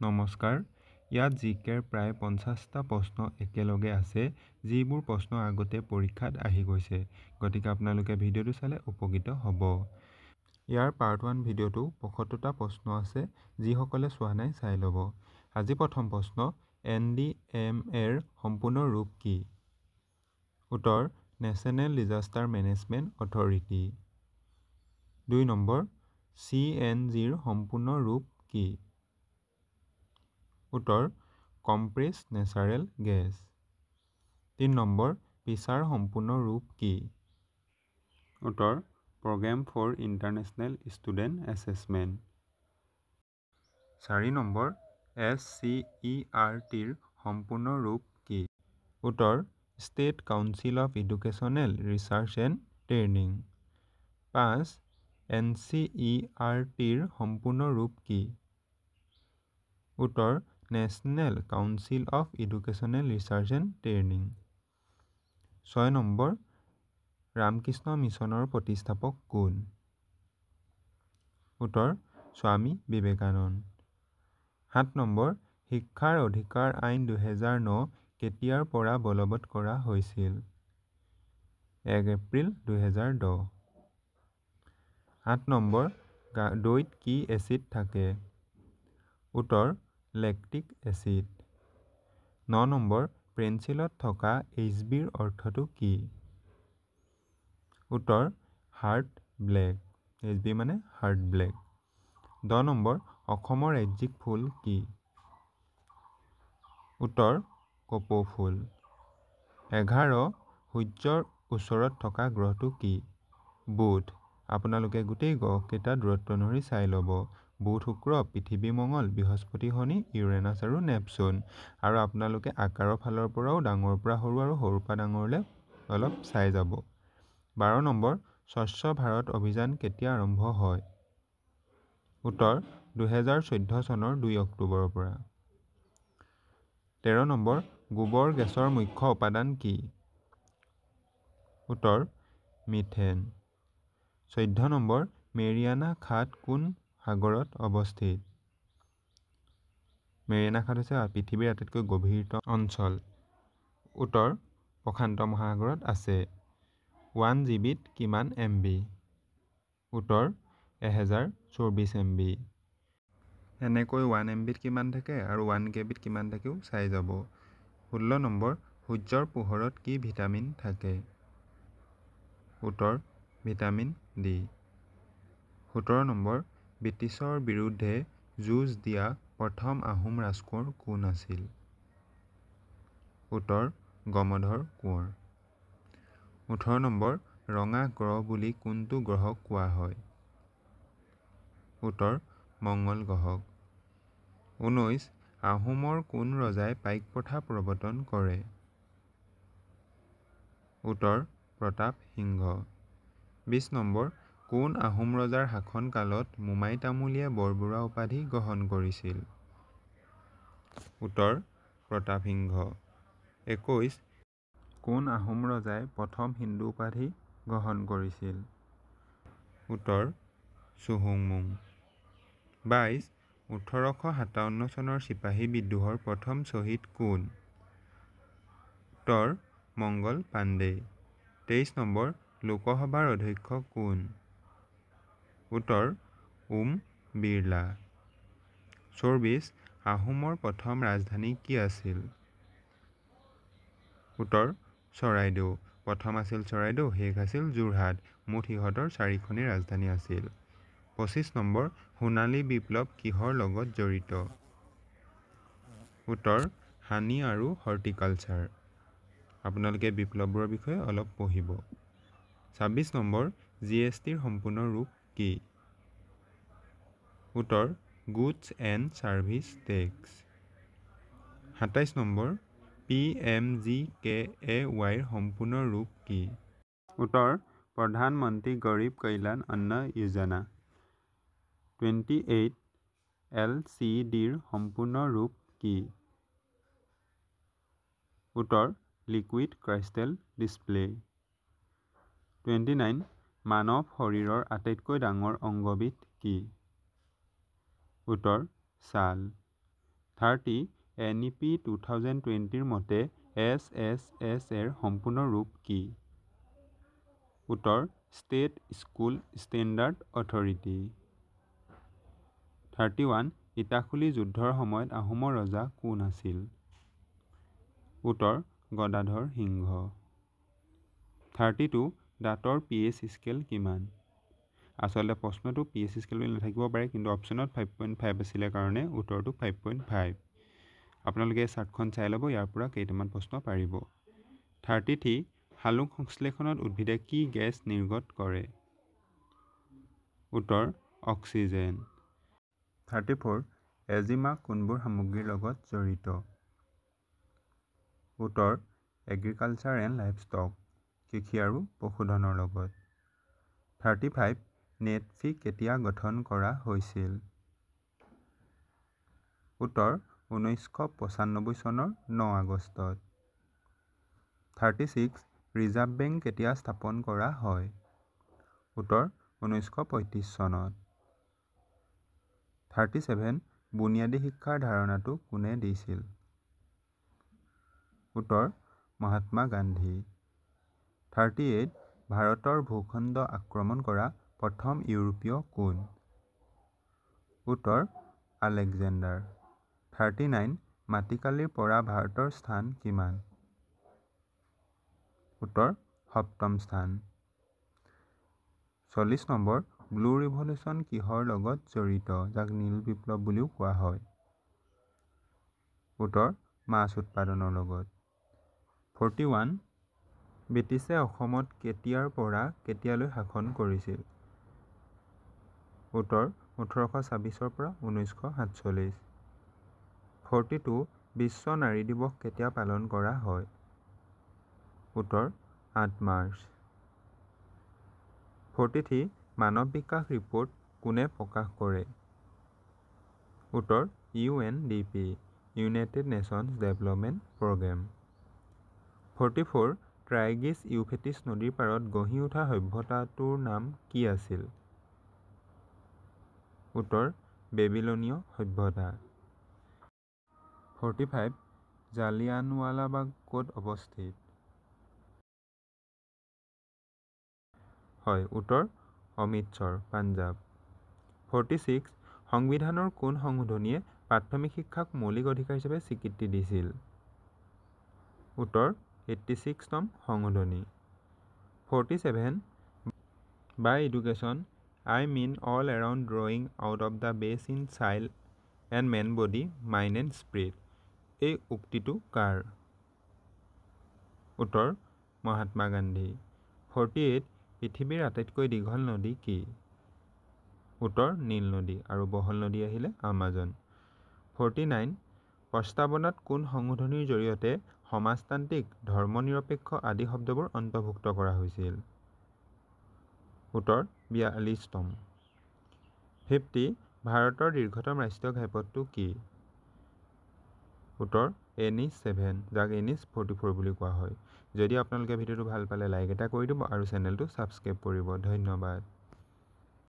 নমস্কাৰ। ইয়াত জিকেৰ প্ৰায় 50টা প্ৰশ্ন একেলগে আছে, যিবোৰ প্ৰশ্ন আগতে পৰীক্ষাত আহি গৈছে। গতিকে আপোনালোকে ভিডিঅ'টো চালে উপকৃত হ'ব। ইয়াৰ পাৰ্ট 1 ভিডিঅ'টো 75টা প্ৰশ্ন আছে, যিসকলে চোৱা নাই চাই ল'ব। আজি প্ৰথম প্ৰশ্ন, NDMAৰ সম্পূৰ্ণ ৰূপ কি? উত্তৰ, national disaster management authority. 2 number, CNGৰ সম্পূৰ্ণ ৰূপ কি? উত্তৰ, কম্প্ৰেছড নেচাৰেল গেছ। 3 নম্বৰ, পিছাৰ সম্পূৰ্ণ ৰূপ কি? উত্তৰ, programme for international student assessment. 4 number, SCERTৰ সম্পূৰ্ণ ৰূপ কি? উত্তৰ, state council of educational research and training. 5, NCERTৰ সম্পূৰ্ণ ৰূপ কি? উত্তৰ, national council of educational research and training. 6 number, Ramakrishna মিছনৰ প্ৰতিষ্ঠাপক কোন? উত্তৰ, স্বামী বিবেকানন্দ। 7 নম্বৰ, শিক্ষাৰ অধিকাৰ আইন 2009 কেতিয়াৰ পৰা বলৱৎ কৰা হৈছিল? 1 এপ্ৰিল 2010। 8 নম্বৰ, দৈত কি এচিড থাকে? উত্তৰ, লেক্টিক এচিড। 9 নম্বৰ, পেন্সিলত থকা HBৰ অৰ্থটো কি? উত্তৰ, হাৰ্ট ব্লেক। HB মানে হাৰ্ট ব্লেক। 10 নম্বৰ, অসমৰ ৰাজ্যিক ফুল কি? উত্তৰ, কপৌ ফুল। 11, সূৰ্যৰ ওচৰত থকা গ্ৰহটো কি? বুধ। আপোনালোকে গোটেই গ্ৰহকেইটা দূৰত্ব অনুসৰি চাই ল'ব। বুধ, শুক্ৰ, পৃথিৱী, মঙ্গল, বৃহস্পতি, শনি, ইউৰেনাছ আৰু নেপচুন। আৰু আপোনালোকে আকাৰৰ ফালৰ পৰাও ডাঙৰৰ পৰা সৰু আৰু সৰুৰ পৰা ডাঙৰলৈ অলপ চাই যাব। 12 নম্বৰ, স্বচ্ছ ভাৰত অভিযান কেতিয়া আৰম্ভ হয়? উত্তৰ, 2014 চনৰ 2 অক্টোবৰৰ পৰা। 13 নম্বৰ, গোবৰ গেছৰ মুখ্য উপাদান কি? উত্তৰ, মিথেন। 14 নম্বৰ, মেৰিয়ানা খাদ কোন সাগৰত অৱস্থিত? মেৰিয়ানা খাদ হৈছে পৃথিৱীৰ আটাইতকৈ গভীৰতম অঞ্চল। উত্তৰ, প্ৰশান্ত মহাসাগৰত আছে। 1 GBত কিমান MB? উত্তৰ, 1024 MB। এনেকৈ 1 MBত কিমান থাকে আৰু 1 KBত কিমান থাকেও চাই যাব। 16 নম্বৰ, সূৰ্যৰ পোহৰত কি ভিটামিন থাকে? উত্তৰ, ভিটামিন D। 17 নম্বৰ, ব্ৰিটিছৰ বিৰুদ্ধে যুঁজ দিয়া প্ৰথম আহোম ৰাজকোঁৱৰ কোন আছিল? উত্তৰ, গমধৰ কোঁৱৰ। 18 নম্বৰ, ৰঙা গ্ৰহ বুলি কোনটো গ্ৰহক কোৱা হয়? উত্তৰ, মঙ্গল গ্ৰহক। 19, আহোমৰ কোন ৰজাই পাইক প্ৰথা প্ৰৱৰ্তন কৰে? উত্তৰ, প্ৰতাপ সিংহ। 20 নম্বৰ, কোন আহোম ৰজাৰ শাসন কালত মোমাই তামুলীয়ে বৰবৰুৱা উপাধি গ্ৰহণ কৰিছিল? উত্তৰ, প্ৰতাপ সিংহ। 21, কোন আহোম ৰজাই প্ৰথম হিন্দু উপাধি গ্ৰহণ কৰিছিল? উত্তৰ, চুহুংমুং। 22, 1857 চনৰ চিপাহী বিদ্ৰোহৰ প্ৰথম শ্বহীদ কোন? উত্তৰ, মংগল পাণ্ডে। 23 নম্বৰ, লোকসভাৰ অধ্যক্ষ কোন? উত্তৰ, ওম বিৰলা। 24, আহোমৰ প্ৰথম ৰাজধানী কি আছিল? উত্তৰ, চৰাইদেউ। প্ৰথম আছিল চৰাইদেউ, শেষ আছিল যোৰহাট। মুঠ সিহঁতৰ 4খনেই ৰাজধানী আছিল। 25 নম্বৰ, সোণালী বিপ্লৱ কিহৰ লগত জড়িত? উত্তৰ, হানি আৰু হৰ্টিকালচাৰ। আপোনালোকে বিপ্লৱবোৰৰ বিষয়ে অলপ পঢ়িব। 26 নম্বৰ, GSTৰ সম্পূৰ্ণ ৰূপ কি? উত্তৰ, goods and services tax. 27 number, PMGKAYৰ সম্পূৰ্ণ ৰূপ কি? উত্তৰ, প্ৰধানমন্ত্ৰী গৰীব কল্যাণ অন্ন যোজনা। 28, LCDৰ সম্পূৰ্ণ ৰূপ কি? উত্তৰ, লিকুইড ক্ৰাষ্টেল ডিছপ্লে। 29, মানৱ শৰীৰৰ আটাইতকৈ ডাঙৰ অংগবিধ কি? উত্তৰ, ছাল। 30 NEP 2020 মতে SSS সম্পূৰ্ণ ৰূপ কি? উত্তৰ state school standard authority. 31 Itakhuli যুদ্ধৰ সময়ত আহোমৰ ৰজা কোন আছিল? উত্তৰ গদাধৰ সিংহ। 32 দাঁতৰ pH স্কেল কিমান? আচলতে প্ৰশ্নটো pH স্কেল বুলি নাথাকিব পাৰে, কিন্তু অপশ্যনত 5.5 আছিলে কাৰণে উত্তৰটো 5.5। আপোনালোকে চাৰ্টখন চাই ল'ব, ইয়াৰ পৰা কেইটামান প্ৰশ্ন পাৰিব। 33 সালোক সংশ্লেষণত উদ্ভিদে কি গেছ নিৰ্গত কৰে? উত্তৰ অক্সিজেন। 34 এজিমা কোনবোৰ সামগ্ৰীৰ লগত জড়িত? উত্তৰ এগ্ৰিকালচাৰ এণ্ড লাইভষ্টক, কৃষি আৰু পশুধনৰ লগত। 35 নেটফি কেতিয়া গঠন কৰা হৈছিল? উত্তৰ 1995 চনৰ 9 আগষ্টত। 36 ৰিজাৰ্ভ বেংক কেতিয়া স্থাপন কৰা হয়? উত্তৰ 1935 চনত। 37 বুনিয়াদী শিক্ষাৰ ধাৰণাটো কোনে দিছিল? উত্তৰ মহাত্মা গান্ধী। 38 ভাৰতৰ ভূখণ্ড আক্ৰমণ কৰা প্ৰথম ইউৰোপীয় কোন? উত্তৰ আলেকজেণ্ডাৰ। 39 মাটিকালিৰ পৰা ভাৰতৰ স্থান কিমান? উত্তৰ সপ্তম স্থান। 40 নম্বৰ ব্লু ৰিভলিউশ্যন কিহৰ লগত জড়িত, যাক নীল বিপ্লৱ বুলিও কোৱা হয়? উত্তৰ মাছ উৎপাদনৰ লগত। 41 ব্ৰিটিছে অসমত কেতিয়াৰ পৰা কেতিয়ালৈ শাসন কৰিছিল? উত্তৰ 1826 পৰা 1947। 42 বিশ্ব নাৰী দিৱস কেতিয়া পালন কৰা হয়? উত্তৰ 8 মাৰ্চ। 43 মানৱ বিকাশ ৰিপৰ্ট কোনে প্ৰকাশ কৰে? উত্তৰ UNDP, united nations development programme. 44 Tigris Euphrates নদীৰ পাৰত গঢ়ি উঠা সভ্যতাটোৰ নাম কি আছিল? উত্তৰ বেবিলনীয় সভ্যতা। 45 জালিয়ানৱালাবাগ ক'ত অৱস্থিত? হয়, উত্তৰ অমৃতসৰ, পাঞ্জাৱ। 46 সংবিধানৰ কোন সংশোধনীয়ে প্ৰাথমিক শিক্ষাক মৌলিক অধিকাৰ হিচাপে স্বীকৃতি দিছিল? উত্তৰ 86 নং সংশোধনী। 47 বাই education I mean all around drawing out of the base in child and man body, mind and spirit, এই উক্তিটো কাৰ? উত্তৰ মহাত্মা গান্ধী। 48 পৃথিৱীৰ আটাইতকৈ দীঘল নদী কি? উত্তৰ নীল নদী, আৰু বহল নদী আহিলে আমাজন। 49 প্ৰস্তাৱনাত কোন সংশোধনীৰ জৰিয়তে সমাজতান্ত্ৰিক, ধৰ্মনিৰপেক্ষ আদি শব্দবোৰ অন্তৰ্ভুক্ত কৰা হৈছিল? উত্তৰ 42 তম। 50 ভাৰতৰ দীৰ্ঘতম ৰাষ্ট্ৰীয় ঘাইপথটো কি? উত্তৰ NH7, যাক NH44 বুলি কোৱা হয়। যদি আপোনালোকে ভিডিঅ'টো ভাল পালে লাইক এটা কৰি দিব আৰু চেনেলটো ছাবস্ক্ৰাইব কৰিব। ধন্যবাদ।